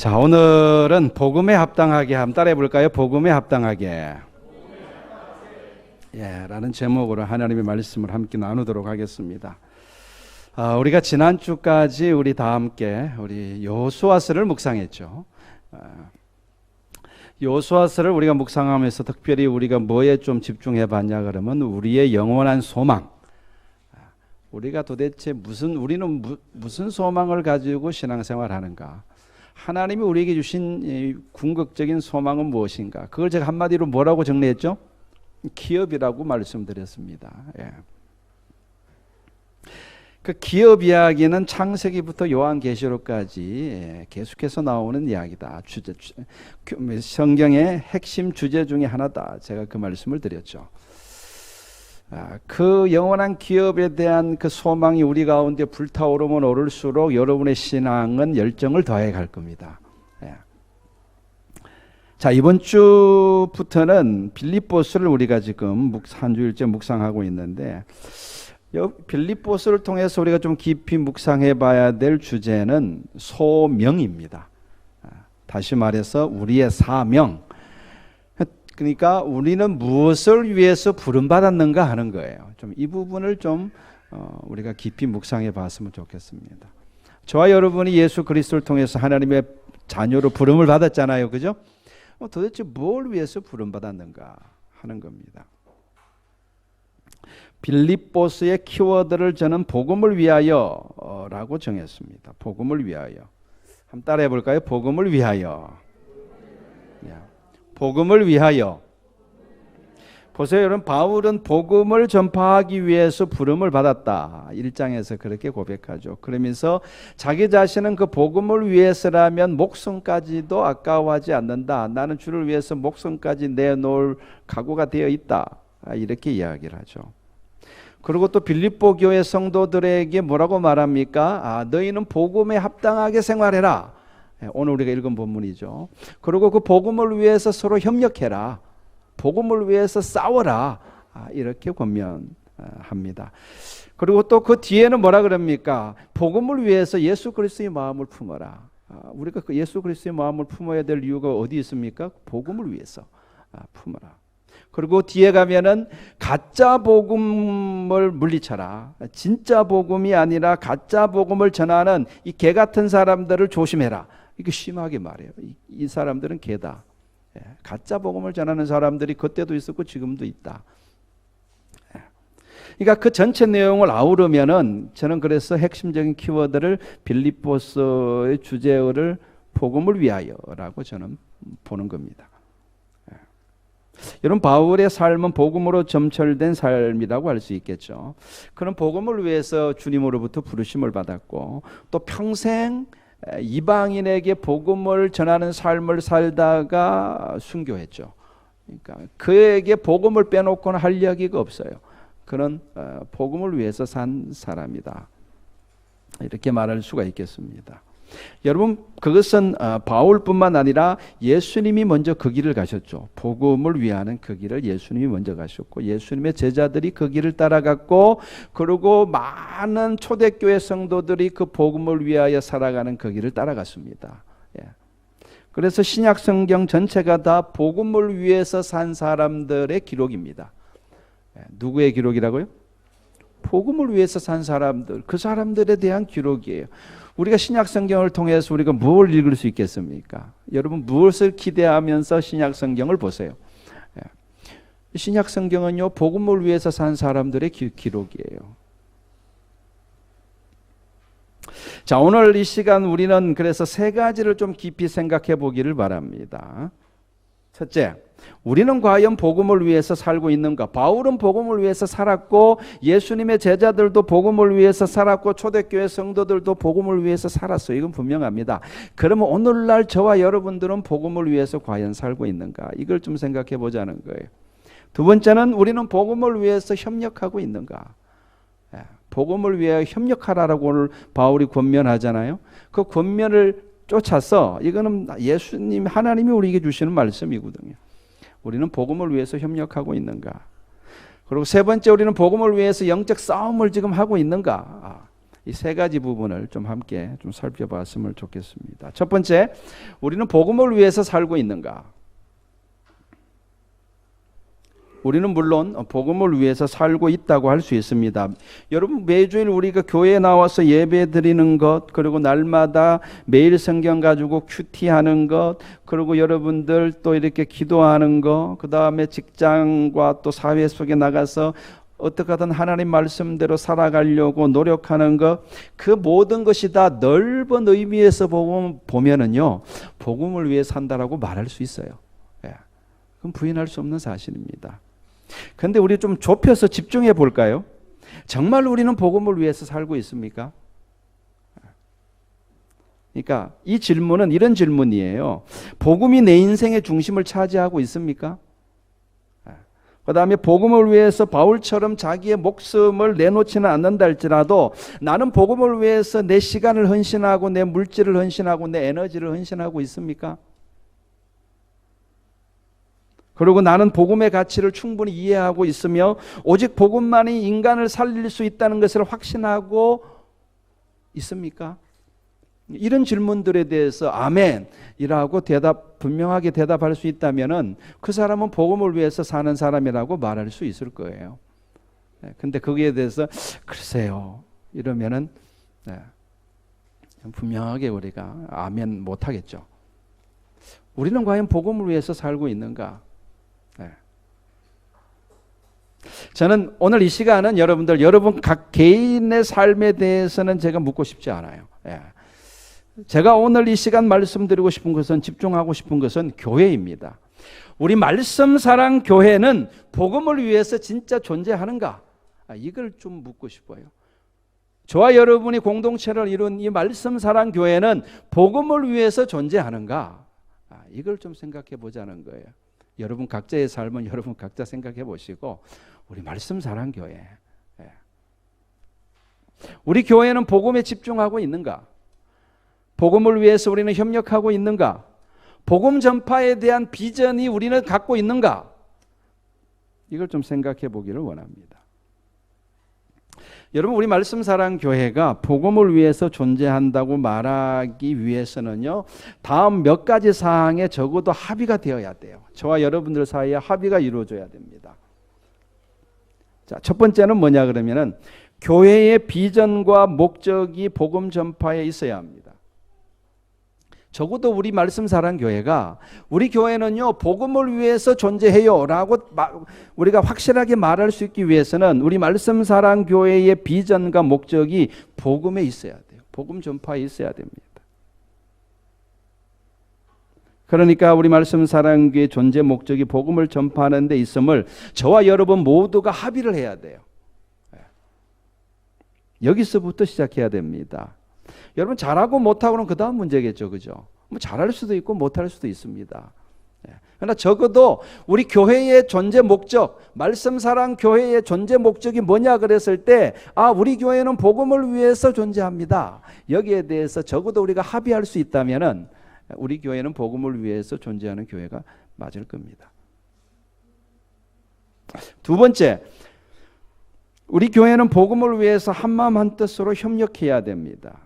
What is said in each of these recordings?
자, 오늘은 복음에 합당하게 한번 따라해 볼까요? 복음에 합당하게. 라는 제목으로 하나님의 말씀을 함께 나누도록 하겠습니다. 우리가 지난주까지 우리 다 함께 우리 여호수아서를 묵상했죠. 여호수아서를 우리가 묵상하면서 특별히 우리가 뭐에 좀 집중해 봤냐 그러면 우리의 영원한 소망. 우리가 도대체 우리는 무슨 소망을 가지고 신앙생활 하는가? 하나님이 우리에게 주신 궁극적인 소망은 무엇인가? 그걸 제가 한마디로 뭐라고 정리했죠? 기업이라고 말씀드렸습니다. 그 기업 이야기는 창세기부터 요한계시록까지 계속해서 나오는 이야기다. 성경의 핵심 주제 중에 하나다. 제가 그 말씀을 드렸죠. 그 영원한 기업에 대한 그 소망이 우리 가운데 불타오르면 오를수록 여러분의 신앙은 열정을 더해 갈 겁니다. 자, 이번 주부터는 빌립보서를 우리가 지금 한 주일째 묵상하고 있는데, 빌립보서를 통해서 우리가 좀 깊이 묵상해 봐야 될 주제는 소명입니다. 다시 말해서 우리의 사명. 그러니까 우리는 무엇을 위해서 부름받았는가 하는 거예요. 좀 이 부분을 좀 우리가 깊이 묵상해 봤으면 좋겠습니다. 저와 여러분이 예수 그리스도를 통해서 하나님의 자녀로 부름을 받았잖아요. 그죠? 도대체 뭘 위해서 부름받았는가 하는 겁니다. 빌립보서의 키워드를 저는 복음을 위하여 라고 정했습니다. 복음을 위하여. 한번 따라해 볼까요? 복음을 위하여. 복음을 위하여. 보세요, 여러분. 바울은 복음을 전파하기 위해서 부름을 받았다. 1장에서 그렇게 고백하죠. 그러면서 자기 자신은 그 복음을 위해서라면 목숨까지도 아까워하지 않는다. 나는 주를 위해서 목숨까지 내놓을 각오가 되어 있다. 이렇게 이야기를 하죠. 그리고 또 빌립보 교회 성도들에게 뭐라고 말합니까? 너희는 복음에 합당하게 생활해라. 오늘 우리가 읽은 본문이죠. 그리고 그 복음을 위해서 서로 협력해라. 복음을 위해서 싸워라. 이렇게 권면합니다. 그리고 또 그 뒤에는 뭐라 그럽니까? 복음을 위해서 예수 그리스도의 마음을 품어라. 우리가 그 예수 그리스도의 마음을 품어야 될 이유가 어디 있습니까? 복음을 위해서 품어라. 그리고 뒤에 가면은 가짜 복음을 물리쳐라. 진짜 복음이 아니라 가짜 복음을 전하는 이 개 같은 사람들을 조심해라. 이게 심하게 말해요. 이 사람들은 개다. 가짜 복음을 전하는 사람들이 그때도 있었고 지금도 있다. 그러니까 그 전체 내용을 아우르면은 저는 그래서 핵심적인 키워드를 빌립보서의 주제어를 복음을 위하여라고 저는 보는 겁니다. 여러분, 바울의 삶은 복음으로 점철된 삶이라고 할 수 있겠죠. 그는 복음을 위해서 주님으로부터 부르심을 받았고 또 평생 이방인에게 복음을 전하는 삶을 살다가 순교했죠. 그러니까 그에게 복음을 빼놓고는 할 이야기가 없어요. 그는 복음을 위해서 산 사람이다. 이렇게 말할 수가 있겠습니다. 여러분, 그것은 바울뿐만 아니라 예수님이 먼저 그 길을 가셨죠. 복음을 위하는 그 길을 예수님이 먼저 가셨고 예수님의 제자들이 그 길을 따라갔고 그리고 많은 초대교회 성도들이 그 복음을 위하여 살아가는 그 길을 따라갔습니다. 그래서 신약 성경 전체가 다 복음을 위해서 산 사람들의 기록입니다. 누구의 기록이라고요? 복음을 위해서 산 사람들, 그 사람들에 대한 기록이에요. 우리가 신약 성경을 통해서 우리가 뭘 읽을 수 있겠습니까? 여러분, 무엇을 기대하면서 신약 성경을 보세요. 신약 성경은요, 복음을 위해서 산 사람들의 기록이에요. 자, 오늘 이 시간 우리는 그래서 세 가지를 좀 깊이 생각해 보기를 바랍니다. 첫째, 우리는 과연 복음을 위해서 살고 있는가? 바울은 복음을 위해서 살았고 예수님의 제자들도 복음을 위해서 살았고 초대교회 성도들도 복음을 위해서 살았어요. 이건 분명합니다. 그러면 오늘날 저와 여러분들은 복음을 위해서 과연 살고 있는가? 이걸 좀 생각해 보자는 거예요. 두 번째는 우리는 복음을 위해서 협력하고 있는가? 복음을 위해 협력하라고 오늘 바울이 권면하잖아요. 그 권면을 쫓아서 이거는 예수님, 하나님이 우리에게 주시는 말씀이거든요. 우리는 복음을 위해서 협력하고 있는가? 그리고 세 번째, 우리는 복음을 위해서 영적 싸움을 지금 하고 있는가? 이 세 가지 부분을 좀 함께 좀 살펴봤으면 좋겠습니다. 첫 번째, 우리는 복음을 위해서 살고 있는가? 우리는 물론 복음을 위해서 살고 있다고 할 수 있습니다. 여러분, 매주일 우리가 교회에 나와서 예배 드리는 것, 그리고 날마다 매일 성경 가지고 큐티하는 것, 그리고 여러분들 또 이렇게 기도하는 것, 그 다음에 직장과 또 사회 속에 나가서 어떻게든 하나님 말씀대로 살아가려고 노력하는 것, 그 모든 것이 다 넓은 의미에서 보면은요, 복음을 위해 산다라고 말할 수 있어요. 예. 그건 부인할 수 없는 사실입니다. 그런데 우리 좀 좁혀서 집중해 볼까요? 정말 우리는 복음을 위해서 살고 있습니까? 그러니까 이 질문은 이런 질문이에요. 복음이 내 인생의 중심을 차지하고 있습니까? 그 다음에 복음을 위해서 바울처럼 자기의 목숨을 내놓지는 않는다 할지라도 나는 복음을 위해서 내 시간을 헌신하고 내 물질을 헌신하고 내 에너지를 헌신하고 있습니까? 그리고 나는 복음의 가치를 충분히 이해하고 있으며 오직 복음만이 인간을 살릴 수 있다는 것을 확신하고 있습니까? 이런 질문들에 대해서 아멘이라고 분명하게 대답할 수 있다면은 그 사람은 복음을 위해서 사는 사람이라고 말할 수 있을 거예요. 근데 거기에 대해서 글쎄요 이러면은 분명하게 우리가 아멘 못 하겠죠. 우리는 과연 복음을 위해서 살고 있는가? 저는 오늘 이 시간은 여러분 각 개인의 삶에 대해서는 제가 묻고 싶지 않아요. 제가 오늘 이 시간 말씀드리고 싶은 것은, 집중하고 싶은 것은 교회입니다. 우리 말씀 사랑 교회는 복음을 위해서 진짜 존재하는가? 이걸 좀 묻고 싶어요. 저와 여러분이 공동체를 이룬 이 말씀 사랑 교회는 복음을 위해서 존재하는가? 이걸 좀 생각해 보자는 거예요. 여러분 각자의 삶은 여러분 각자 생각해 보시고, 우리 말씀 사랑 교회, 우리 교회는 복음에 집중하고 있는가? 복음을 위해서 우리는 협력하고 있는가? 복음 전파에 대한 비전이 우리는 갖고 있는가? 이걸 좀 생각해 보기를 원합니다. 여러분, 우리 말씀 사랑 교회가 복음을 위해서 존재한다고 말하기 위해서는요, 다음 몇 가지 사항에 적어도 합의가 되어야 돼요. 저와 여러분들 사이에 합의가 이루어져야 됩니다. 자, 첫 번째는 뭐냐 그러면은 교회의 비전과 목적이 복음 전파에 있어야 합니다. 적어도 우리 말씀 사랑 교회가, 우리 교회는요 복음을 위해서 존재해요 라고 우리가 확실하게 말할 수 있기 위해서는 우리 말씀 사랑 교회의 비전과 목적이 복음에 있어야 돼요. 복음 전파에 있어야 됩니다. 그러니까 우리 말씀 사랑 교회의 존재 목적이 복음을 전파하는 데 있음을 저와 여러분 모두가 합의를 해야 돼요. 여기서부터 시작해야 됩니다. 여러분, 잘하고 못하고는 그 다음 문제겠죠, 그죠? 뭐 잘할 수도 있고 못할 수도 있습니다. 그러나 적어도 우리 교회의 존재 목적, 말씀 사랑 교회의 존재 목적이 뭐냐 그랬을 때, 우리 교회는 복음을 위해서 존재합니다. 여기에 대해서 적어도 우리가 합의할 수 있다면은 우리 교회는 복음을 위해서 존재하는 교회가 맞을 겁니다. 두 번째, 우리 교회는 복음을 위해서 한마음 한뜻으로 협력해야 됩니다.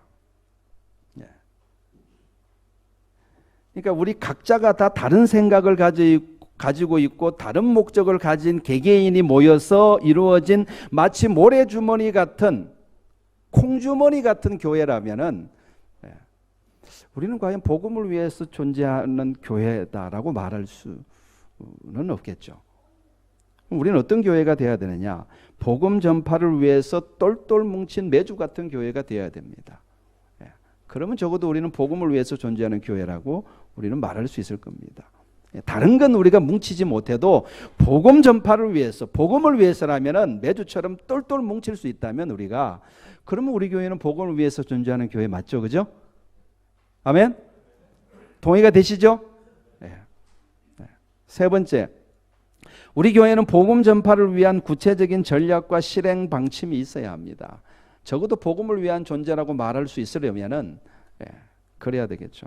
그러니까 우리 각자가 다 다른 생각을 가지고 있고 다른 목적을 가진 개개인이 모여서 이루어진 마치 모래주머니 같은, 콩주머니 같은 교회라면은 우리는 과연 복음을 위해서 존재하는 교회다라고 말할 수는 없겠죠. 우리는 어떤 교회가 되어야 되느냐? 복음 전파를 위해서 똘똘 뭉친 매주 같은 교회가 되어야 됩니다. 그러면 적어도 우리는 복음을 위해서 존재하는 교회라고 우리는 말할 수 있을 겁니다. 다른 건 우리가 뭉치지 못해도 복음 전파를 위해서, 복음을 위해서라면은 매주처럼 똘똘 뭉칠 수 있다면 우리가, 그러면 우리 교회는 복음을 위해서 존재하는 교회 맞죠, 그죠? 아멘? 동의가 되시죠? 세 번째, 우리 교회는 복음 전파를 위한 구체적인 전략과 실행 방침이 있어야 합니다. 적어도 복음을 위한 존재라고 말할 수 있으려면은 그래야 되겠죠.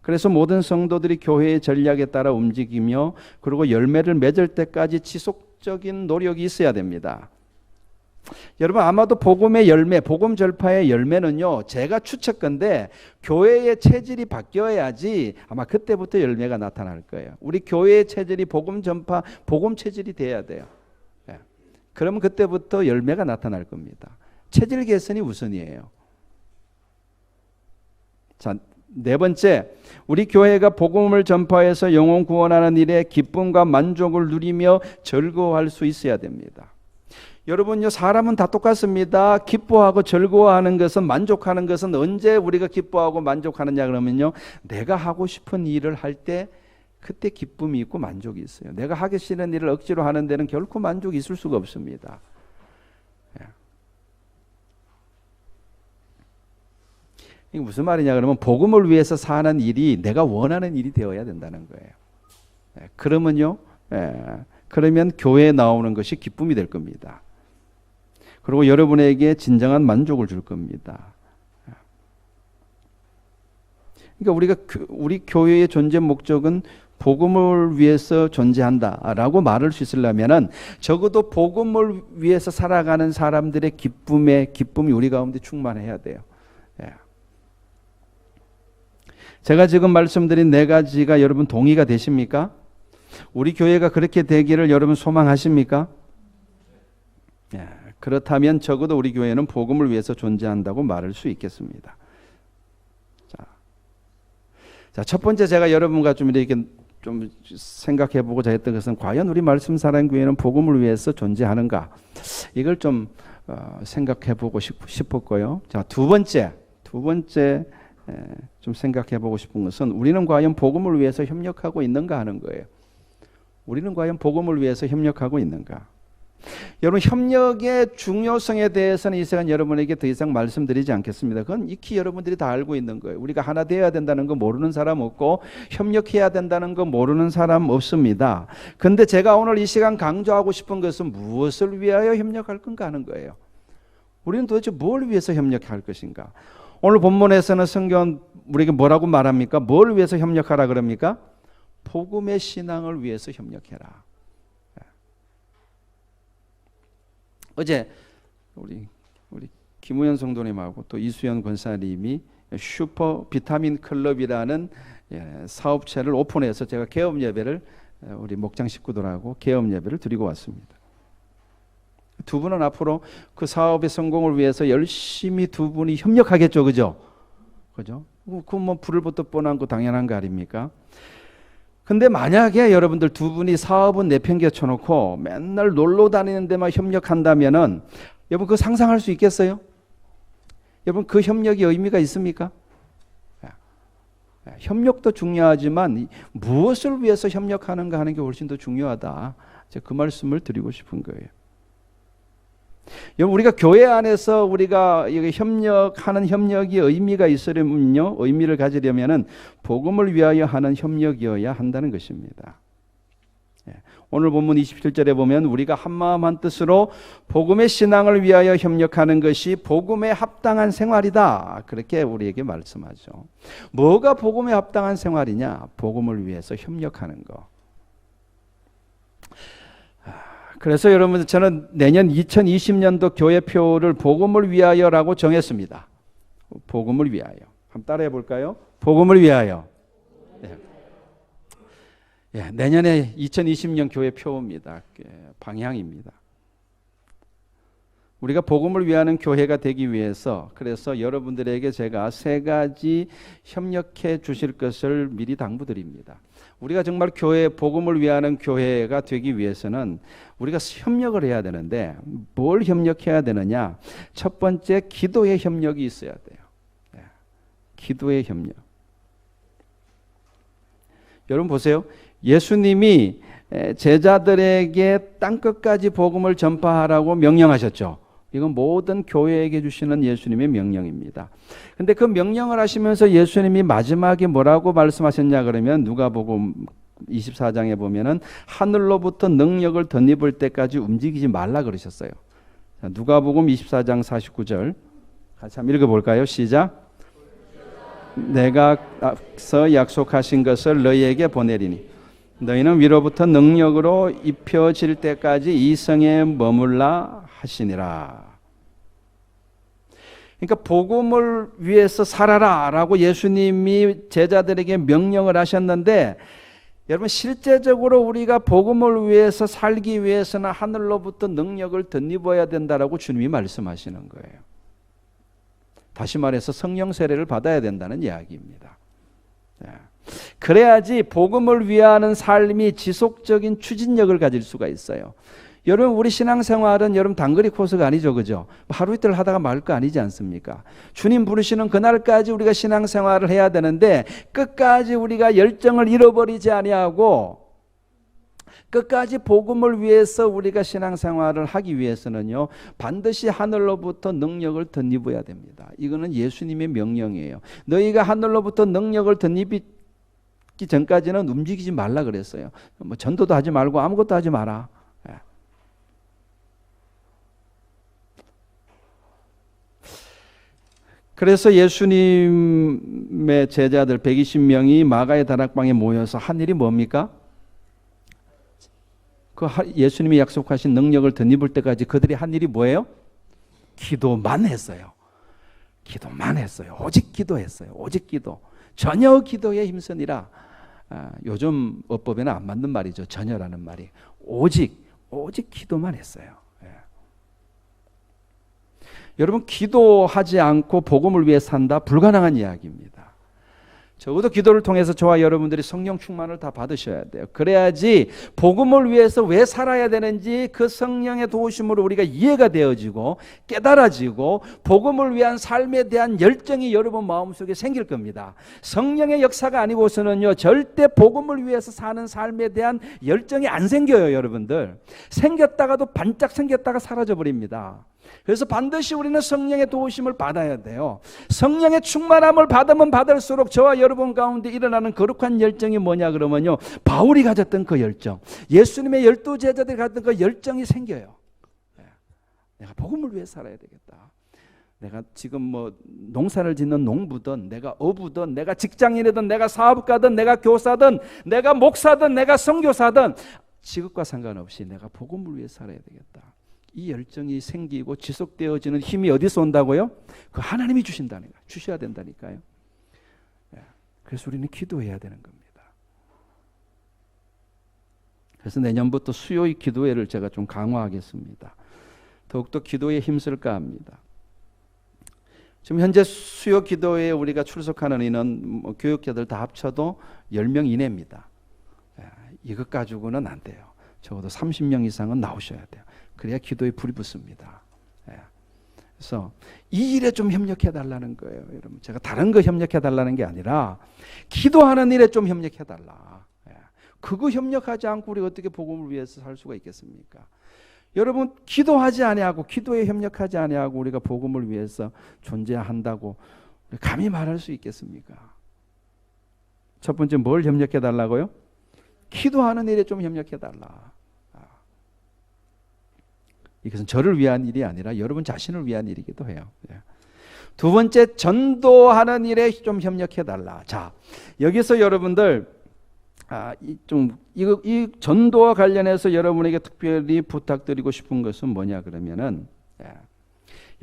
그래서 모든 성도들이 교회의 전략에 따라 움직이며 그리고 열매를 맺을 때까지 지속적인 노력이 있어야 됩니다. 여러분 아마도 복음의 열매, 복음 전파의 열매는요, 제가 추측건데 교회의 체질이 바뀌어야지 아마 그때부터 열매가 나타날 거예요. 우리 교회의 체질이 복음 전파, 복음 체질이 돼야 돼요. 예. 그러면 그때부터 열매가 나타날 겁니다. 체질 개선이 우선이에요. 자, 네 번째, 우리 교회가 복음을 전파해서 영혼 구원하는 일에 기쁨과 만족을 누리며 즐거워할 수 있어야 됩니다. 여러분요, 사람은 다 똑같습니다. 기뻐하고 즐거워하는 것은, 만족하는 것은 언제 우리가 기뻐하고 만족하느냐 그러면요, 내가 하고 싶은 일을 할 때 그때 기쁨이 있고 만족이 있어요. 내가 하기 싫은 일을 억지로 하는 데는 결코 만족이 있을 수가 없습니다. 이게 무슨 말이냐 그러면 복음을 위해서 사는 일이 내가 원하는 일이 되어야 된다는 거예요. 그러면요, 그러면 교회에 나오는 것이 기쁨이 될 겁니다. 그리고 여러분에게 진정한 만족을 줄 겁니다. 그러니까 우리 교회의 존재 목적은 복음을 위해서 존재한다라고 말할 수 있으려면은 적어도 복음을 위해서 살아가는 사람들의 기쁨이 우리 가운데 충만해야 돼요. 제가 지금 말씀드린 네 가지가 여러분 동의가 되십니까? 우리 교회가 그렇게 되기를 여러분 소망하십니까? 그렇다면 적어도 우리 교회는 복음을 위해서 존재한다고 말할 수 있겠습니다. 자, 첫 번째 제가 여러분과 좀 이렇게 좀 생각해 보고자 했던 것은 과연 우리 말씀 사랑 교회는 복음을 위해서 존재하는가? 이걸 좀 생각해 보고 싶었고요. 자, 두 번째 좀 생각해 보고 싶은 것은 우리는 과연 복음을 위해서 협력하고 있는가 하는 거예요. 우리는 과연 복음을 위해서 협력하고 있는가? 여러분, 협력의 중요성에 대해서는 이 시간 여러분에게 더 이상 말씀드리지 않겠습니다. 그건 익히 여러분들이 다 알고 있는 거예요. 우리가 하나 되어야 된다는 거 모르는 사람 없고 협력해야 된다는 거 모르는 사람 없습니다. 근데 제가 오늘 이 시간 강조하고 싶은 것은 무엇을 위하여 협력할 건가 하는 거예요. 우리는 도대체 뭘 위해서 협력할 것인가? 오늘 본문에서는 성경 우리에게 뭐라고 말합니까? 뭘 위해서 협력하라 그럽니까? 복음의 신앙을 위해서 협력해라. 어제 우리 김우현 성도님하고 또 이수연 권사님이 슈퍼 비타민 클럽이라는 사업체를 오픈해서 제가 개업 예배를 우리 목장 식구들하고 개업 예배를 드리고 왔습니다. 두 분은 앞으로 그 사업의 성공을 위해서 열심히 두 분이 협력하겠죠, 그죠? 그 뭐 불을 붙듯 뻔한 거 당연한 거 아닙니까? 근데 만약에 여러분들 두 분이 사업은 내팽개쳐놓고 맨날 놀러 다니는 데만 협력한다면은 여러분 그거 상상할 수 있겠어요? 여러분 그 협력이 의미가 있습니까? 협력도 중요하지만 무엇을 위해서 협력하는가 하는 게 훨씬 더 중요하다. 제가 그 말씀을 드리고 싶은 거예요. 여러분 우리가 교회 안에서 우리가 협력하는 협력이 의미가 있으려면요, 의미를 가지려면은 복음을 위하여 하는 협력이어야 한다는 것입니다. 오늘 본문 27절에 보면 우리가 한마음 한뜻으로 복음의 신앙을 위하여 협력하는 것이 복음에 합당한 생활이다. 그렇게 우리에게 말씀하죠. 뭐가 복음에 합당한 생활이냐? 복음을 위해서 협력하는 거. 그래서 여러분 저는 내년 2020년도 교회표를 복음을 위하여라고 정했습니다. 복음을 위하여. 한번 따라해 볼까요? 복음을 위하여. 내년에 2020년 교회표입니다. 방향입니다. 우리가 복음을 위하는 교회가 되기 위해서 그래서 여러분들에게 제가 세 가지 협력해 주실 것을 미리 당부드립니다. 우리가 정말 복음을 위하는 교회가 되기 위해서는 우리가 협력을 해야 되는데 뭘 협력해야 되느냐? 첫 번째, 기도의 협력이 있어야 돼요. 기도의 협력. 여러분 보세요. 예수님이 제자들에게 땅끝까지 복음을 전파하라고 명령하셨죠. 이건 모든 교회에게 주시는 예수님의 명령입니다. 근데 그 명령을 하시면서 예수님이 마지막에 뭐라고 말씀하셨냐 그러면 누가복음 24장에 보면은 하늘로부터 능력을 덧입을 때까지 움직이지 말라 그러셨어요. 자, 누가복음 24장 49절 같이 한번 읽어볼까요? 시작. 내가 앞서 약속하신 것을 너희에게 보내리니 너희는 위로부터 능력으로 입혀질 때까지 이 성에 머물라 하시니라. 그러니까 복음을 위해서 살아라 라고 예수님이 제자들에게 명령을 하셨는데, 여러분 실제적으로 우리가 복음을 위해서 살기 위해서는 하늘로부터 능력을 덧입어야 된다라고 주님이 말씀하시는 거예요. 다시 말해서 성령 세례를 받아야 된다는 이야기입니다. 그래야지 복음을 위하는 삶이 지속적인 추진력을 가질 수가 있어요. 여러분 우리 신앙생활은 여러분 단거리 코스가 아니죠, 그죠? 하루 이틀 하다가 말 거 아니지 않습니까? 주님 부르시는 그날까지 우리가 신앙생활을 해야 되는데, 끝까지 우리가 열정을 잃어버리지 아니하고 끝까지 복음을 위해서 우리가 신앙생활을 하기 위해서는요, 반드시 하늘로부터 능력을 덧입어야 됩니다. 이거는 예수님의 명령이에요. 너희가 하늘로부터 능력을 덧입기 전까지는 움직이지 말라 그랬어요. 뭐 전도도 하지 말고 아무것도 하지 마라. 그래서 예수님의 제자들 120명이 마가의 다락방에 모여서 한 일이 뭡니까? 그 예수님이 약속하신 능력을 덧입을 때까지 그들이 한 일이 뭐예요? 기도만 했어요. 기도만 했어요. 오직 기도했어요. 오직 기도. 전혀 기도에 힘쓰니라. 요즘 어법에는 안 맞는 말이죠. 전혀라는 말이. 오직 기도만 했어요. 여러분 기도하지 않고 복음을 위해 산다? 불가능한 이야기입니다. 적어도 기도를 통해서 저와 여러분들이 성령 충만을 다 받으셔야 돼요. 그래야지 복음을 위해서 왜 살아야 되는지 그 성령의 도우심으로 우리가 이해가 되어지고 깨달아지고 복음을 위한 삶에 대한 열정이 여러분 마음속에 생길 겁니다. 성령의 역사가 아니고서는요 절대 복음을 위해서 사는 삶에 대한 열정이 안 생겨요. 여러분들 생겼다가도 반짝 생겼다가 사라져버립니다. 그래서 반드시 우리는 성령의 도우심을 받아야 돼요. 성령의 충만함을 받으면 받을수록 저와 여러분 가운데 일어나는 거룩한 열정이 뭐냐 그러면요, 바울이 가졌던 그 열정, 예수님의 12 제자들이 가졌던 그 열정이 생겨요. 내가 복음을 위해 살아야 되겠다. 내가 지금 뭐 농사를 짓는 농부든 내가 어부든 내가 직장인이든 내가 사업가든 내가 교사든 내가 목사든 내가 선교사든 직업과 상관없이 내가 복음을 위해 살아야 되겠다. 이 열정이 생기고 지속되어지는 힘이 어디서 온다고요? 그 하나님이 주셔야 된다니까요. 그래서 우리는 기도해야 되는 겁니다. 그래서 내년부터 수요일 기도회를 제가 좀 강화하겠습니다. 더욱더 기도에 힘쓸까 합니다. 지금 현재 수요 기도회에 우리가 출석하는 인원 교육자들 다 합쳐도 10명 이내입니다. 이것 가지고는 안 돼요. 적어도 30명 이상은 나오셔야 돼요. 그래야 기도에 불이 붙습니다. 그래서 이 일에 좀 협력해 달라는 거예요. 여러분 제가 다른 거 협력해 달라는 게 아니라 기도하는 일에 좀 협력해 달라. 그거 협력하지 않고 우리가 어떻게 복음을 위해서 살 수가 있겠습니까? 여러분 기도하지 아니하고 기도에 협력하지 아니하고 우리가 복음을 위해서 존재한다고 감히 말할 수 있겠습니까? 첫 번째 뭘 협력해 달라고요? 기도하는 일에 좀 협력해 달라. 이것은 저를 위한 일이 아니라 여러분 자신을 위한 일이기도 해요. 두 번째, 전도하는 일에 좀 협력해 달라. 자, 여기서 여러분들 이 전도와 관련해서 여러분에게 특별히 부탁드리고 싶은 것은 뭐냐 그러면은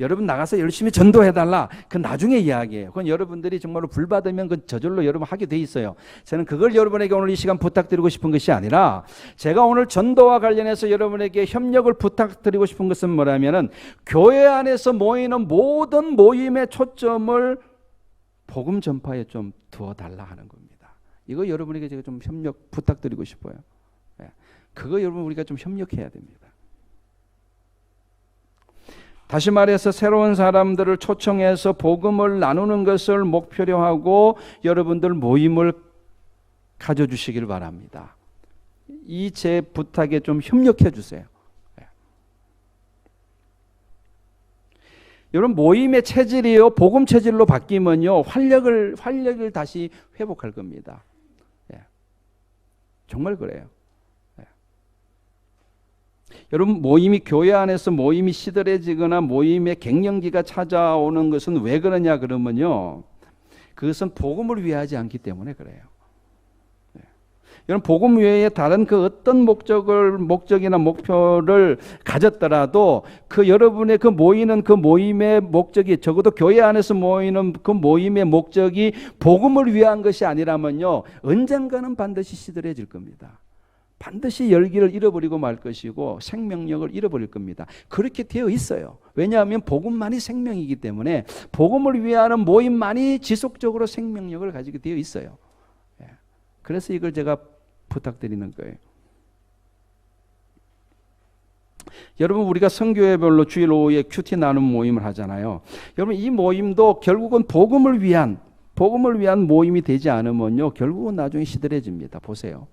여러분 나가서 열심히 전도해달라. 그건 나중에 이야기예요. 그건 여러분들이 정말로 불 받으면 그 저절로 여러분 하게 돼 있어요. 저는 그걸 여러분에게 오늘 이 시간 부탁드리고 싶은 것이 아니라 제가 오늘 전도와 관련해서 여러분에게 협력을 부탁드리고 싶은 것은 뭐냐면은 교회 안에서 모이는 모든 모임의 초점을 복음 전파에 좀 두어달라 하는 겁니다. 이거 여러분에게 제가 좀 협력 부탁드리고 싶어요. 그거 여러분 우리가 좀 협력해야 됩니다. 다시 말해서 새로운 사람들을 초청해서 복음을 나누는 것을 목표로 하고 여러분들 모임을 가져주시길 바랍니다. 이 제 부탁에 좀 협력해 주세요. 여러분 모임의 체질이요 복음 체질로 바뀌면요 활력을 다시 회복할 겁니다. 정말 그래요. 여러분 모임이 교회 안에서 모임이 시들해지거나 모임의 갱년기가 찾아오는 것은 왜 그러냐 그러면요 그것은 복음을 위하지 않기 때문에 그래요. 여러분 복음 외에 다른 그 어떤 목적이나 목표를 가졌더라도 그 여러분의 그 모이는 그 모임의 목적이 적어도 교회 안에서 모이는 그 모임의 목적이 복음을 위한 것이 아니라면요 언젠가는 반드시 시들해질 겁니다. 반드시 열기를 잃어버리고 말 것이고 생명력을 잃어버릴 겁니다. 그렇게 되어 있어요. 왜냐하면 복음만이 생명이기 때문에 복음을 위하는 모임만이 지속적으로 생명력을 가지게 되어 있어요. 그래서 이걸 제가 부탁드리는 거예요. 여러분 우리가 선교회별로 주일 오후에 큐티 나눔 모임을 하잖아요. 여러분 이 모임도 결국은 복음을 위한 모임이 되지 않으면요 결국은 나중에 시들해집니다. 보세요.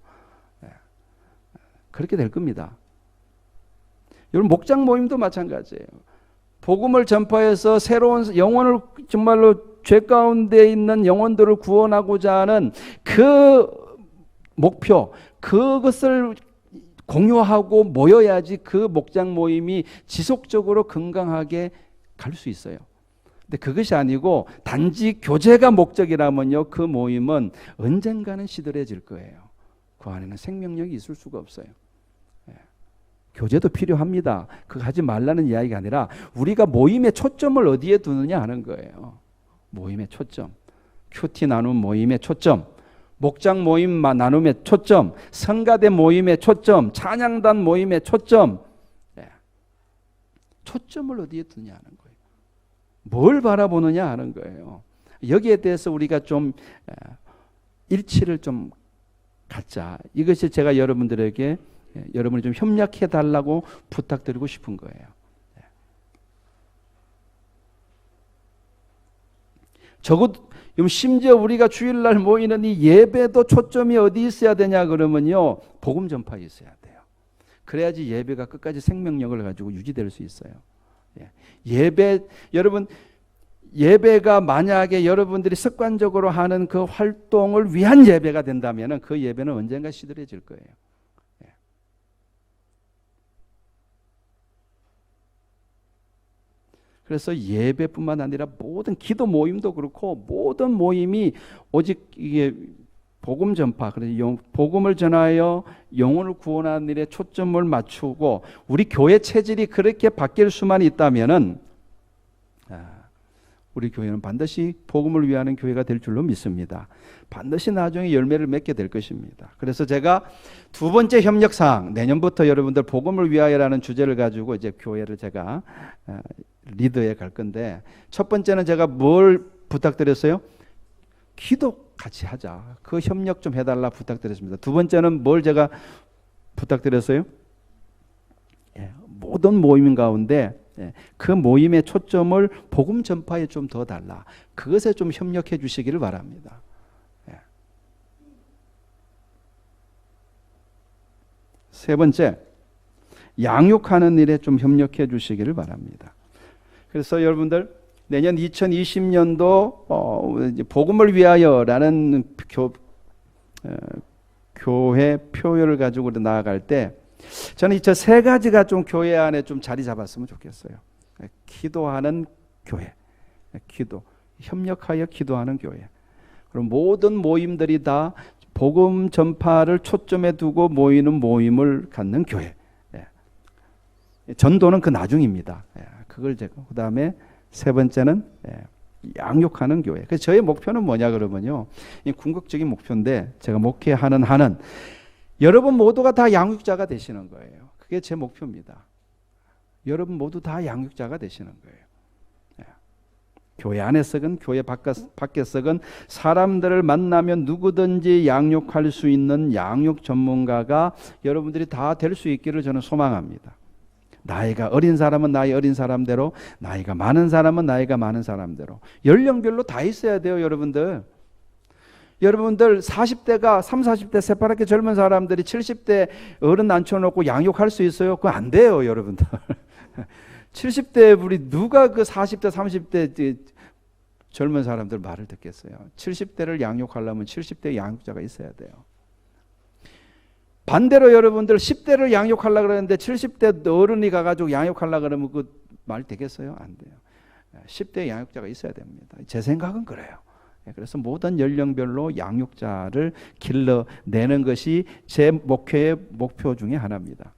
그렇게 될 겁니다. 여러분 목장 모임도 마찬가지예요. 복음을 전파해서 새로운 영혼을 정말로 죄 가운데 있는 영혼들을 구원하고자 하는 그 목표, 그것을 공유하고 모여야지 그 목장 모임이 지속적으로 건강하게 갈 수 있어요. 근데 그것이 아니고 단지 교제가 목적이라면요 그 모임은 언젠가는 시들해질 거예요. 그 안에는 생명력이 있을 수가 없어요. 교제도 필요합니다. 그거 하지 말라는 이야기가 아니라 우리가 모임의 초점을 어디에 두느냐 하는 거예요. 모임의 초점, 큐티 나눔 모임의 초점, 목장 모임 나눔의 초점, 성가대 모임의 초점, 찬양단 모임의 초점, 초점을 어디에 두느냐 하는 거예요. 뭘 바라보느냐 하는 거예요. 여기에 대해서 우리가 좀 일치를 좀 갖자. 이것이 제가 여러분들에게 여러분이 좀 협력해 달라고 부탁드리고 싶은 거예요. 적어도 심지어 우리가 주일날 모이는 이 예배도 초점이 어디 있어야 되냐 그러면요 복음 전파에 있어야 돼요. 그래야지 예배가 끝까지 생명력을 가지고 유지될 수 있어요. 예배 여러분 예배가 만약에 여러분들이 습관적으로 하는 그 활동을 위한 예배가 된다면 그 예배는 언젠가 시들해질 거예요. 그래서 예배뿐만 아니라 모든 기도 모임도 그렇고 모든 모임이 오직 이게 복음 전파, 그래서 복음을 전하여 영혼을 구원하는 일에 초점을 맞추고 우리 교회 체질이 그렇게 바뀔 수만 있다면은 우리 교회는 반드시 복음을 위하는 교회가 될 줄로 믿습니다. 반드시 나중에 열매를 맺게 될 것입니다. 그래서 제가 두 번째 협력사항, 내년부터 여러분들 복음을 위하여라는 주제를 가지고 이제 교회를 제가 리드해 갈 건데, 첫 번째는 제가 뭘 부탁드렸어요? 기도 같이 하자. 그 협력 좀 해달라 부탁드렸습니다. 두 번째는 뭘 제가 부탁드렸어요? 모든 모임 가운데 그 모임의 초점을 복음 전파에 좀 더 달라. 그것에 좀 협력해 주시기를 바랍니다. 세 번째, 양육하는 일에 좀 협력해 주시기를 바랍니다. 그래서 여러분들 내년 2020년도 복음을 위하여라는 교회 표현을 가지고 나아갈 때 저는 저 세 가지가 좀 교회 안에 좀 자리 잡았으면 좋겠어요. 기도하는 교회, 협력하여 기도하는 교회. 그럼 모든 모임들이 다 복음 전파를 초점에 두고 모이는 모임을 갖는 교회. 전도는 그 나중입니다. 그걸 제가 그다음에 세 번째는 양육하는 교회. 그래서 저의 목표는 뭐냐 그러면요, 이 궁극적인 목표인데 제가 목회하는 한은 여러분 모두가 다 양육자가 되시는 거예요. 그게 제 목표입니다. 여러분 모두 다 양육자가 되시는 거예요. 교회 안에서건 교회 밖에서건 사람들을 만나면 누구든지 양육할 수 있는 양육 전문가가 여러분들이 다 될 수 있기를 저는 소망합니다. 나이가 어린 사람은 나이 어린 사람대로, 나이가 많은 사람은 나이가 많은 사람대로, 연령별로 다 있어야 돼요. 여러분들 40대가 30, 40대 새파랗게 젊은 사람들이 70대 어른 앉혀놓고 양육할 수 있어요? 그거 안 돼요. 여러분들 70대 우리 누가 그 40대 30대 젊은 사람들 말을 듣겠어요? 70대를 양육하려면 70대 양육자가 있어야 돼요. 반대로 여러분들 10대를 양육하려고 그러는데 70대 어른이 가가지고 양육하려고 그러면 그 말 되겠어요? 안 돼요. 10대 양육자가 있어야 됩니다. 제 생각은 그래요. 그래서 모든 연령별로 양육자를 길러내는 것이 제 목회의 목표 중에 하나입니다.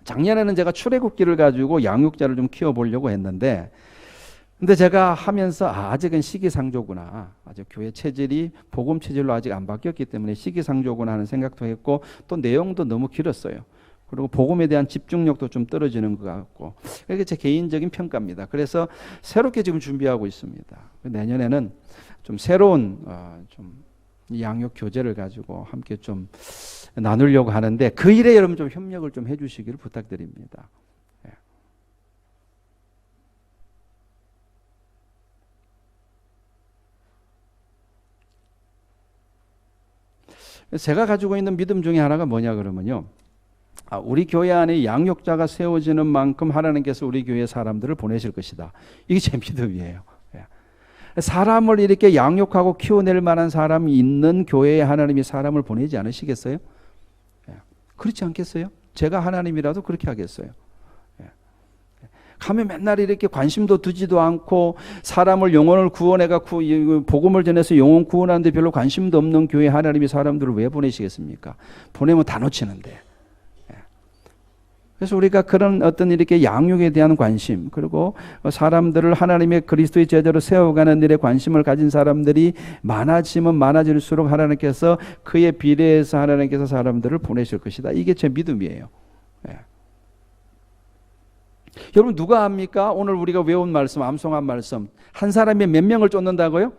작년에는 제가 출애굽기를 가지고 양육자를 좀 키워보려고 했는데, 근데 제가 하면서 아직은 시기상조구나, 아직 교회 체질이 복음 체질로 아직 안 바뀌었기 때문에 시기상조구나 하는 생각도 했고, 또 내용도 너무 길었어요. 그리고 복음에 대한 집중력도 좀 떨어지는 것 같고, 이게 제 개인적인 평가입니다. 그래서 새롭게 지금 준비하고 있습니다. 내년에는 좀 새로운 좀 양육 교재를 가지고 함께 좀 나누려고 하는데, 그 일에 여러분 좀 협력을 좀 해주시기를 부탁드립니다. 제가 가지고 있는 믿음 중에 하나가 뭐냐 그러면요, 우리 교회 안에 양육자가 세워지는 만큼 하나님께서 우리 교회 사람들을 보내실 것이다. 이게 제 믿음이에요. 사람을 이렇게 양육하고 키워낼 만한 사람이 있는 교회에 하나님이 사람을 보내지 않으시겠어요? 그렇지 않겠어요? 제가 하나님이라도 그렇게 하겠어요. 가면 맨날 이렇게 관심도 두지도 않고 사람을 영혼을 구원해갖고 복음을 전해서 영혼 구원하는데 별로 관심도 없는 교회 하나님이 사람들을 왜 보내시겠습니까? 보내면 다 놓치는데. 그래서 우리가 그런 어떤 이렇게 양육에 대한 관심, 그리고 사람들을 하나님의 그리스도의 제자로 세워가는 일에 관심을 가진 사람들이 많아지면 많아질수록 하나님께서 그에 비례해서 하나님께서 사람들을 보내실 것이다. 이게 제 믿음이에요. 여러분 누가 압니까? 오늘 우리가 외운 말씀, 암송한 말씀, 한 사람이 몇 명을 쫓는다고요?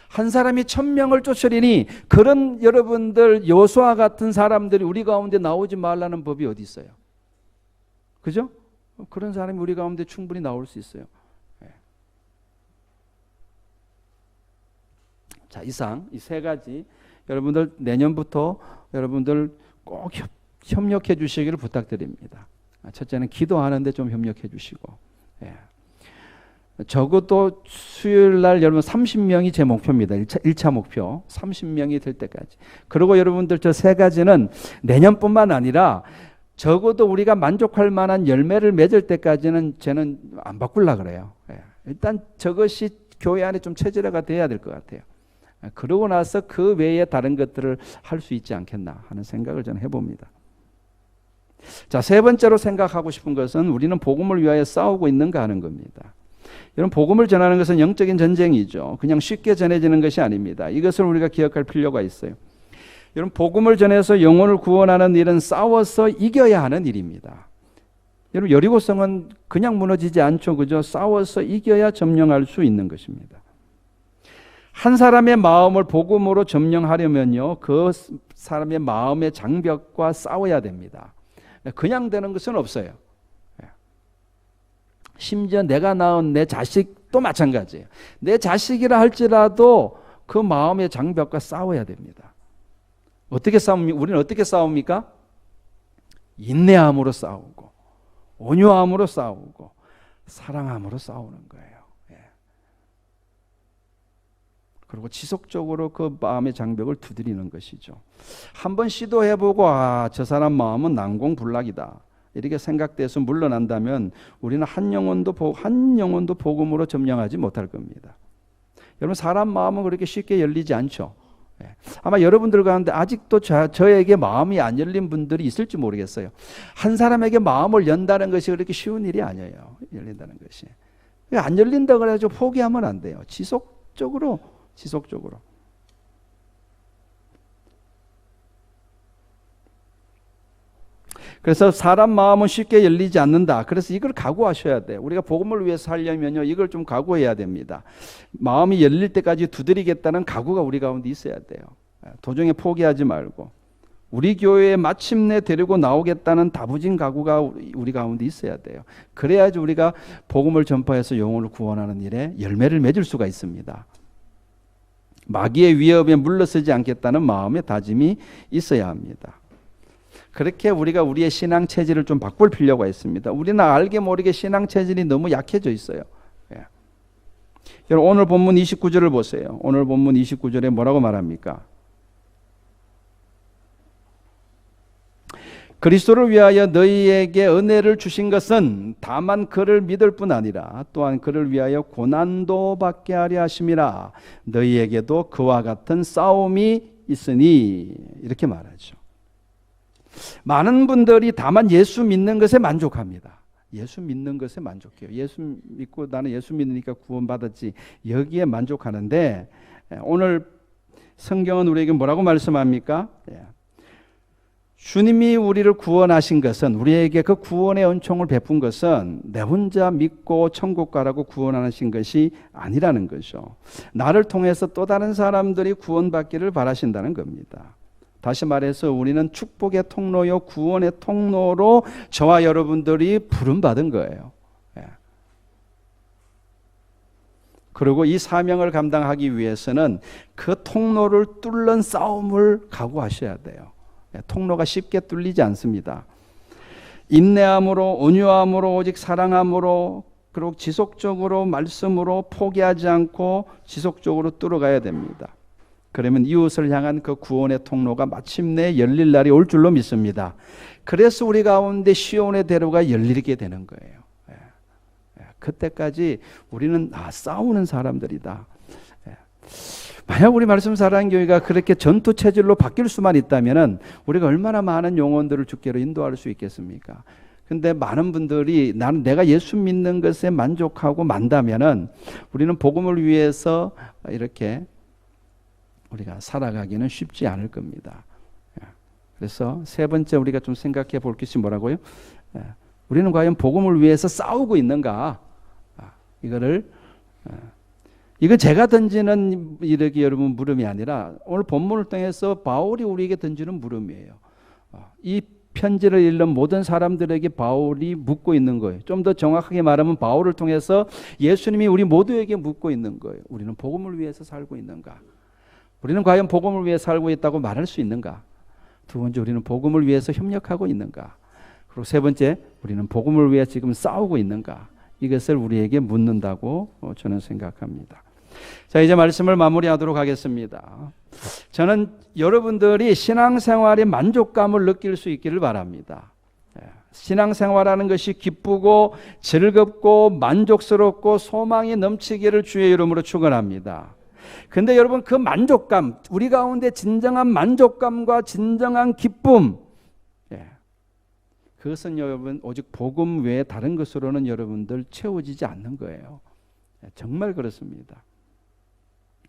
한 사람이 1000명을 쫓으리니, 그런 여러분들 여호수아 같은 사람들이 우리 가운데 나오지 말라는 법이 어디 있어요? 그죠? 그런 사람이 우리 가운데 충분히 나올 수 있어요. 자, 이상 이 세 가지 여러분들 내년부터 여러분들 꼭 협력해 주시기를 부탁드립니다. 첫째는 기도하는데 좀 협력해 주시고, 적어도 수요일 날 여러분 30명이 제 목표입니다. 1차 목표 30명이 될 때까지. 그리고 여러분들 저 세 가지는 내년뿐만 아니라 적어도 우리가 만족할 만한 열매를 맺을 때까지는 저는 안 바꾸려고 그래요. 일단 저것이 교회 안에 좀 체질화가 돼야 될 것 같아요. 그러고 나서 그 외에 다른 것들을 할 수 있지 않겠나 하는 생각을 저는 해봅니다. 자, 세 번째로 생각하고 싶은 것은 우리는 복음을 위하여 싸우고 있는가 하는 겁니다. 여러분, 복음을 전하는 것은 영적인 전쟁이죠. 그냥 쉽게 전해지는 것이 아닙니다. 이것을 우리가 기억할 필요가 있어요. 여러분, 복음을 전해서 영혼을 구원하는 일은 싸워서 이겨야 하는 일입니다. 여러분, 여리고성은 그냥 무너지지 않죠. 그죠? 싸워서 이겨야 점령할 수 있는 것입니다. 한 사람의 마음을 복음으로 점령하려면요, 그 사람의 마음의 장벽과 싸워야 됩니다. 그냥 되는 것은 없어요. 심지어 내가 낳은 내 자식도 마찬가지예요. 내 자식이라 할지라도 그 마음의 장벽과 싸워야 됩니다. 어떻게 싸웁니까? 우리는 어떻게 싸웁니까? 인내함으로 싸우고, 온유함으로 싸우고, 사랑함으로 싸우는 거예요. 그리고 지속적으로 그 마음의 장벽을 두드리는 것이죠. 한번 시도해보고 저 사람 마음은 난공불락이다 이렇게 생각돼서 물러난다면 우리는 한 영혼도 복음으로 점령하지 못할 겁니다. 여러분, 사람 마음은 그렇게 쉽게 열리지 않죠. 아마 여러분들 가운데 아직도 저에게 마음이 안 열린 분들이 있을지 모르겠어요. 한 사람에게 마음을 연다는 것이 그렇게 쉬운 일이 아니에요. 열린다는 것이. 안 열린다고 해서 포기하면 안 돼요. 지속적으로. 그래서 사람 마음은 쉽게 열리지 않는다. 그래서 이걸 각오하셔야 돼요. 우리가 복음을 위해서 살려면요, 이걸 좀 각오해야 됩니다. 마음이 열릴 때까지 두드리겠다는 각오가 우리 가운데 있어야 돼요. 도중에 포기하지 말고 우리 교회에 마침내 데리고 나오겠다는 다부진 각오가 우리 가운데 있어야 돼요. 그래야지 우리가 복음을 전파해서 영혼을 구원하는 일에 열매를 맺을 수가 있습니다. 마귀의 위협에 물러서지 않겠다는 마음의 다짐이 있어야 합니다. 그렇게 우리가 우리의 신앙 체질을 좀 바꿀 필요가 있습니다. 우리는 알게 모르게 신앙 체질이 너무 약해져 있어요. 여러분, 오늘 본문 29절을 보세요. 오늘 본문 29절에 뭐라고 말합니까? 그리스도를 위하여 너희에게 은혜를 주신 것은 다만 그를 믿을 뿐 아니라 또한 그를 위하여 고난도 받게 하려 하심이라. 너희에게도 그와 같은 싸움이 있으니. 이렇게 말하죠. 많은 분들이 다만 예수 믿는 것에 만족합니다. 예수 믿는 것에 만족해요. 예수 믿고 나는 예수 믿으니까 구원받았지, 여기에 만족하는데, 오늘 성경은 우리에게 뭐라고 말씀합니까? 주님이 우리를 구원하신 것은, 우리에게 그 구원의 은총을 베푼 것은 내 혼자 믿고 천국 가라고 구원하신 것이 아니라는 거죠. 나를 통해서 또 다른 사람들이 구원받기를 바라신다는 겁니다. 다시 말해서 우리는 축복의 통로요, 구원의 통로로 저와 여러분들이 부름받은 거예요. 그리고 이 사명을 감당하기 위해서는 그 통로를 뚫는 싸움을 각오하셔야 돼요. 통로가 쉽게 뚫리지 않습니다. 인내함으로, 온유함으로, 오직 사랑함으로, 그리고 지속적으로 말씀으로 포기하지 않고 지속적으로 뚫어가야 됩니다. 그러면 이웃을 향한 그 구원의 통로가 마침내 열릴 날이 올 줄로 믿습니다. 그래서 우리 가운데 시온의 대로가 열리게 되는 거예요. 그때까지 우리는 싸우는 사람들이다. 만약 우리 말씀 사랑교회가 그렇게 전투 체질로 바뀔 수만 있다면 우리가 얼마나 많은 영혼들을 주께로 인도할 수 있겠습니까? 근데 많은 분들이 내가 예수 믿는 것에 만족하고 만다면은 우리는 복음을 위해서 이렇게 우리가 살아가기는 쉽지 않을 겁니다. 그래서 세 번째 우리가 좀 생각해 볼 것이 뭐라고요? 우리는 과연 복음을 위해서 싸우고 있는가? 이거 제가 던지는 이렇게 여러분 물음이 아니라 오늘 본문을 통해서 바울이 우리에게 던지는 물음이에요. 이 편지를 읽는 모든 사람들에게 바울이 묻고 있는 거예요. 좀 더 정확하게 말하면 바울을 통해서 예수님이 우리 모두에게 묻고 있는 거예요. 우리는 복음을 위해서 살고 있는가? 우리는 과연 복음을 위해 살고 있다고 말할 수 있는가? 두 번째, 우리는 복음을 위해서 협력하고 있는가? 그리고 세 번째, 우리는 복음을 위해 지금 싸우고 있는가? 이것을 우리에게 묻는다고 저는 생각합니다. 자, 이제 말씀을 마무리하도록 하겠습니다. 저는 여러분들이 신앙생활의 만족감을 느낄 수 있기를 바랍니다. 신앙생활하는 것이 기쁘고 즐겁고 만족스럽고 소망이 넘치기를 주의 이름으로 축원합니다. 근데 여러분, 그 만족감, 우리 가운데 진정한 만족감과 진정한 기쁨, 그것은 여러분 오직 복음 외에 다른 것으로는 여러분들 채워지지 않는 거예요. 정말 그렇습니다.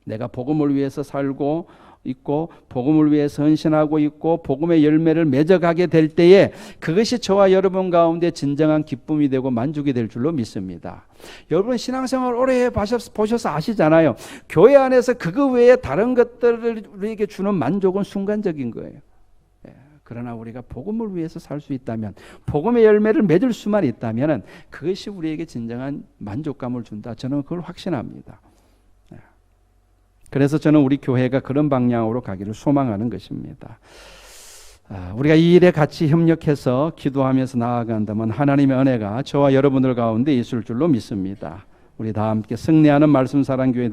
내가 복음을 위해서 살고 있고 복음을 위해서 헌신하고 있고 복음의 열매를 맺어가게 될 때에 그것이 저와 여러분 가운데 진정한 기쁨이 되고 만족이 될 줄로 믿습니다. 여러분 신앙생활 오래 보셔서 아시잖아요. 교회 안에서 그거 외에 다른 것들을 우리에게 주는 만족은 순간적인 거예요. 그러나 우리가 복음을 위해서 살 수 있다면, 복음의 열매를 맺을 수만 있다면 그것이 우리에게 진정한 만족감을 준다. 저는 그걸 확신합니다. 그래서 저는 우리 교회가 그런 방향으로 가기를 소망하는 것입니다. 우리가 이 일에 같이 협력해서 기도하면서 나아간다면 하나님의 은혜가 저와 여러분들 가운데 있을 줄로 믿습니다. 우리 다 함께 승리하는 말씀 사랑교회